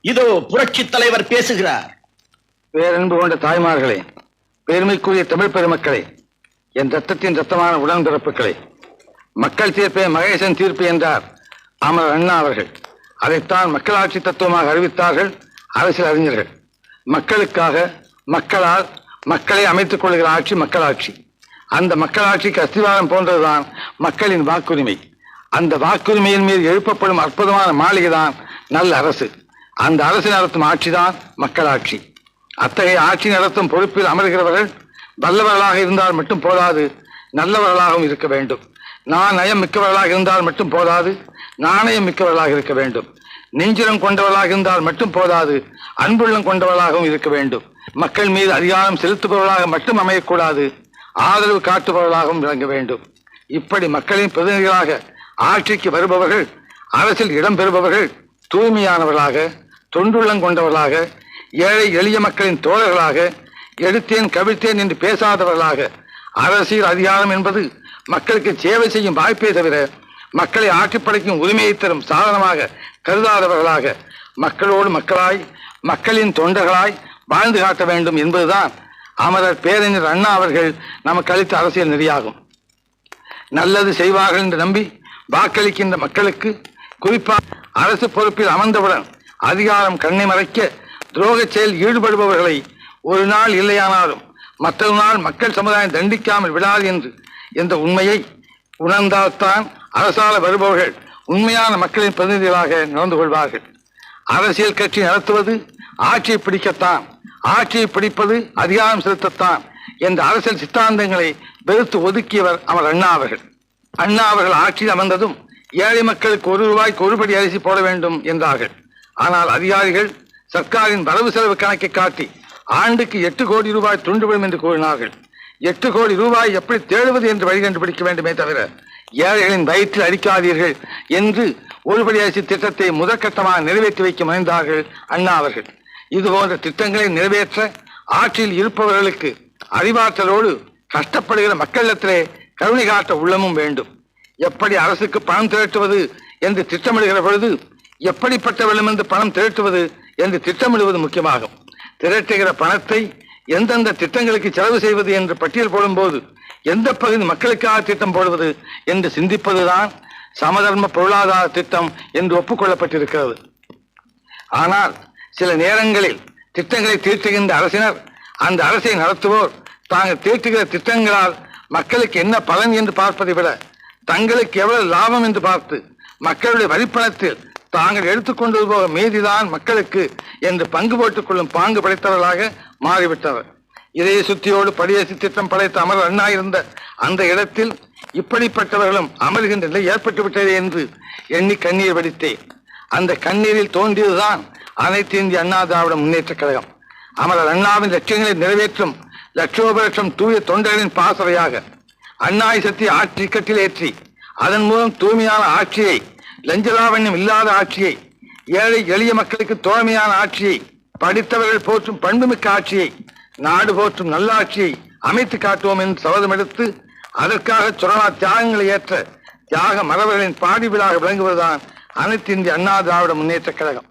இதோ புரட்சி தலைவர் பேசுகிறார். பேரன்பு கொண்ட தாய்மார்களே, பெருமைக்குரிய தமிழ் பெருமக்களே, என் ரத்தத்தின் ரத்தமான உடன்பிறப்புகளே, மக்கள் தீர்ப்பே மகேசன் தீர்ப்பு என்றார் அமரர் அண்ணா அவர்கள். அதைத்தான் மக்களாட்சி தத்துவமாக அறிவித்தார்கள் அரசியல் அறிஞர்கள். மக்களுக்காக, மக்களால், மக்களை அமைத்துக் கொள்கிற ஆட்சி மக்களாட்சி. அந்த மக்களாட்சிக்கு அஸ்திவாரம் போன்றதுதான் மக்களின் வாக்குரிமை. அந்த வாக்குரிமையின் மீது எழுப்பப்படும் அற்புதமான மாளிகைதான் நல்ல அரசு. அந்த அரசு நடத்தும் ஆட்சிதான் மக்களாட்சி. அத்தகைய ஆட்சி நடத்தும் பொறுப்பில் அமர்கிறவர்கள் வல்லவர்களாக இருந்தால் மட்டும் போதாது, நல்லவர்களாகவும் இருக்க வேண்டும். நயம் மிக்கவர்களாக இருந்தால் மட்டும் போதாது, நாணயம் மிக்கவர்களாக இருக்க வேண்டும். நெஞ்சிலம் கொண்டவர்களாக இருந்தால் மட்டும் போதாது, அன்புள்ளம் கொண்டவர்களாகவும் இருக்க வேண்டும். மக்கள் மீது அதிகாரம் செலுத்துபவர்களாக மட்டும் அமையக்கூடாது, ஆதரவு காட்டுபவர்களாகவும் விளங்க வேண்டும். இப்படி மக்களின் பிரதிநிதிகளாக ஆட்சிக்கு வருபவர்கள், அரசில் இடம்பெறுபவர்கள் தூய்மையானவர்களாக, தொண்டுள்ளம் கொண்டவர்களாக, ஏழை எளிய மக்களின் தோழர்களாக, எடுத்தேன் கவிழ்த்தேன் என்று பேசாதவர்களாக, அரசியல் அதிகாரம் என்பது மக்களுக்கு சேவை செய்யும் வாய்ப்பே தவிர மக்களை ஆட்சி படைக்கும் உரிமையை தரும் சாதனமாக கருதாதவர்களாக, மக்களோடு மக்களாய், மக்களின் தொண்டர்களாய் வாழ்ந்து காட்ட வேண்டும் என்பதுதான் அமரர் பேரறிஞர் அண்ணா அவர்கள் நமக்கு அளித்த அரசியல் நெறியாகும். நல்லது செய்வார்கள் என்று நம்பி வாக்களிக்கின்ற மக்களுக்கு, குறிப்பாக அரசு பொறுப்பில் அமர்ந்தவுடன் அதிகாரம் கண்ணை மறைக்க துரோக செயல் ஈடுபடுபவர்களை ஒரு நாள் இல்லையானாலும் மற்றொரு நாள் மக்கள் சமுதாயம் தண்டிக்காமல் விடாது என்ற உண்மையை உணர்ந்தால்தான் அரசால வருபவர்கள் உண்மையான மக்களின் பிரதிநிதிகளாக நடந்து கொள்வார்கள். அரசியல் கட்சி நடத்துவது ஆட்சியை பிடிக்கத்தான், ஆட்சியை பிடிப்பது அதிகாரம் செலுத்தத்தான் என்ற அரசியல் சித்தாந்தங்களை வெறுத்து ஒதுக்கியவர் அமர் அண்ணா அவர்கள். அண்ணா அவர்கள் ஆட்சியில் அமர்ந்ததும் ஏழை மக்களுக்கு ₹1 ஒருபடி அரிசி போட வேண்டும் என்றார்கள். ஆனால் அதிகாரிகள் சர்க்காரின் வரவு செலவு கணக்கை காட்டி ஆண்டுக்கு ₹8 கோடி துண்டுவிடும் என்று கூறினார்கள். ₹8 கோடி எப்படி தேடுவது என்று வழி கண்டுபிடிக்க வேண்டுமே தவிர ஏழைகளின் வயிற்றில் அடிக்காதீர்கள் என்று ஒருபடி அரிசி திட்டத்தை முதற்கட்டமாக நிறைவேற்றி வைக்க முனைந்தார்கள் அண்ணா அவர்கள். இதுபோன்ற திட்டங்களை நிறைவேற்ற ஆட்சியில் இருப்பவர்களுக்கு அறிவாற்றலோடு கஷ்டப்படுகிற மக்களிடத்திலே கருணை காட்ட உள்ளமும் வேண்டும். எப்படி அரசுக்கு பணம் திரட்டுவது என்று திட்டமிடுகிற பொழுது எப்படிப்பட்ட வெள்ளம் என்று பணம் திரட்டுவது என்று திட்டமிடுவது முக்கியமாகும். திரட்டுகிற பணத்தை எந்தெந்த திட்டங்களுக்கு செலவு செய்வது என்று பட்டியல் போடும்போது எந்த பகுதி மக்களுக்காக திட்டம் போடுவது என்று சிந்திப்பதுதான் சமதர்ம பொருளாதார திட்டம் என்று ஒப்புக்கொள்ளப்பட்டிருக்கிறது. ஆனால் சில நேரங்களில் திட்டங்களை தீர்த்துகின்ற அரசினர், அந்த அரசை நடத்துவோர் தாங்கள் தீர்த்துகிற திட்டங்களால் மக்களுக்கு என்ன பலன் என்று பார்ப்பதை விட தங்களுக்கு எவ்வளவு லாபம் என்று பார்த்து மக்களுடைய வரிப்பணத்தில் தாங்கள் எடுத்துக்கொண்டது போக மீதிதான் மக்களுக்கு என்று பங்கு போட்டுக் கொள்ளும் பாங்கு படைத்தவர்களாக மாறிவிட்டவர். இதே சுத்தியோடு படியரசு திட்டம் படைத்த அமரர் அண்ணா இருந்த அந்த இடத்தில் இப்படிப்பட்டவர்களும் அமர்கின்ற நிலை ஏற்பட்டுவிட்டது என்று எண்ணி கண்ணீர் வடித்தேன். அந்த கண்ணீரில் தோன்றியதுதான் அனைத்து இந்திய அண்ணா திராவிட முன்னேற்ற கழகம். அமரர் அண்ணாவின் லட்சியங்களை நிறைவேற்றும் லட்சோபலட்சம் தூய தொண்டர்களின் பாசறையாக அண்ணா சக்தி ஆட்சி கட்டில் ஏற்றி அதன் மூலம் தூய்மையான ஆட்சியை, லஞ்சலாவண்யம் இல்லாத ஆட்சியை, ஏழை எளிய மக்களுக்கு தோழமையான ஆட்சியை, படித்தவர்கள் போற்றும் பண்புமிக்க ஆட்சியை, நாடு போற்றும் நல்லாட்சியை அமைத்து காட்டுவோம் என்று சபதம் எடுத்து அதற்காக சுரணா தியாகங்களை ஏற்ற தியாக மரபர்களின் பாடி விழாக விளங்குவதுதான் அனைத்து இந்திய அண்ணா திராவிட முன்னேற்ற கழகம்.